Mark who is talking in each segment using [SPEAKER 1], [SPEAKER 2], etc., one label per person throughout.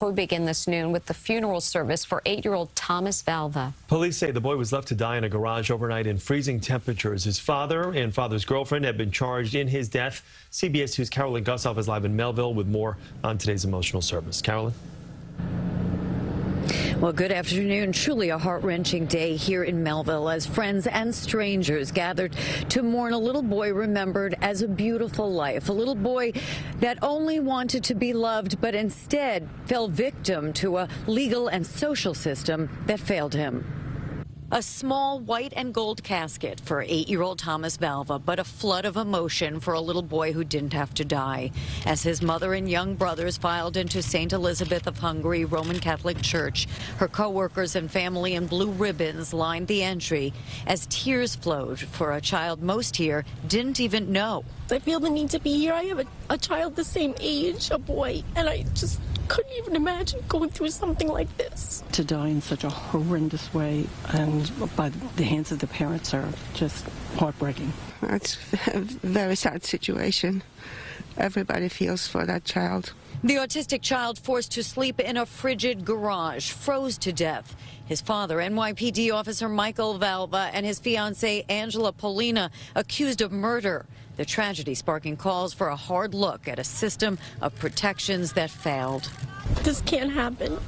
[SPEAKER 1] We begin this noon with the funeral service for 8-year-old Thomas Valva.
[SPEAKER 2] Police say the boy was left to die in a garage overnight in freezing temperatures. His father and father's girlfriend have been charged in his death. CBS 2's Carolyn Gusoff is live in Melville with more on today's emotional service. Carolyn?
[SPEAKER 3] Well, good afternoon. Truly a heart-wrenching day here in Melville as friends and strangers gathered to mourn a little boy remembered as a beautiful life. A little boy that only wanted to be loved, but instead fell victim to a legal and social system that failed him. A small white and gold casket for 8-year-old Thomas Valva, but a flood of emotion for a little boy who didn't have to die. As his mother and young brothers filed into St. Elizabeth of Hungary Roman Catholic Church, her co-workers and family in blue ribbons lined the entry as tears flowed for a child most here didn't even know.
[SPEAKER 4] I feel the need to be here. I have a child the same age, a boy, and I just couldn't even imagine going through something like this.
[SPEAKER 5] To die in such a horrendous way and by the hands of the parents are just heartbreaking.
[SPEAKER 6] It's a very sad situation. Everybody feels for that child.
[SPEAKER 3] The autistic child forced to sleep in a frigid garage, froze to death. His father, NYPD officer Michael Valva, and his fiancée Angela Polina accused of murder. The tragedy sparking calls for a hard look at a system of protections that failed.
[SPEAKER 4] This can't happen.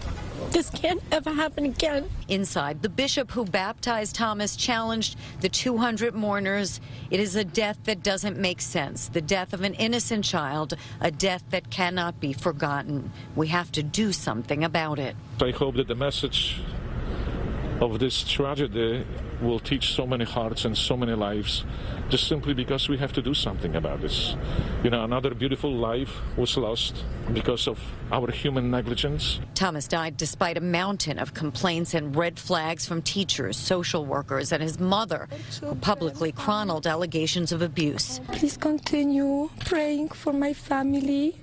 [SPEAKER 4] This can't ever happen again.
[SPEAKER 3] Inside, the bishop who baptized Thomas challenged the 200 mourners. It is a death that doesn't make sense, the death of an innocent child, a death that cannot be forgotten. We have to do something about it.
[SPEAKER 7] I hope that the message of this tragedy will teach so many hearts and so many lives, just simply because we have to do something about this. You know, another beautiful life was lost because of our human negligence.
[SPEAKER 3] Thomas died despite a mountain of complaints and red flags from teachers, social workers, and his mother, who publicly chronicled allegations of abuse.
[SPEAKER 4] Please continue praying for my family,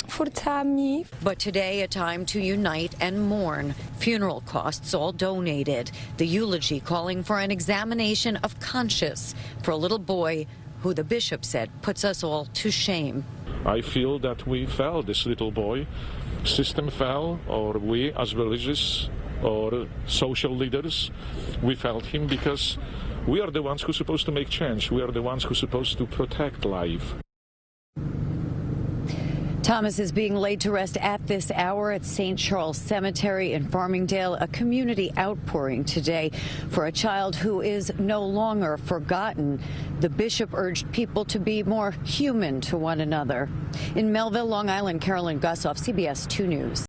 [SPEAKER 4] for Tammy.
[SPEAKER 3] But today, a time to unite and mourn. Funeral costs all donated. The eulogy calling for an examination of conscience for a little boy who the bishop said puts us all to shame.
[SPEAKER 7] I feel that we failed this little boy. System fell, or we as religious or social leaders, we failed him because we are the ones who are supposed to make change. We are the ones who are supposed to protect life.
[SPEAKER 3] Thomas is being laid to rest at this hour at St. Charles Cemetery in Farmingdale, a community outpouring today for a child who is no longer forgotten. The bishop urged people to be more human to one another. In Melville, Long Island, Carolyn Gusoff, CBS 2 News.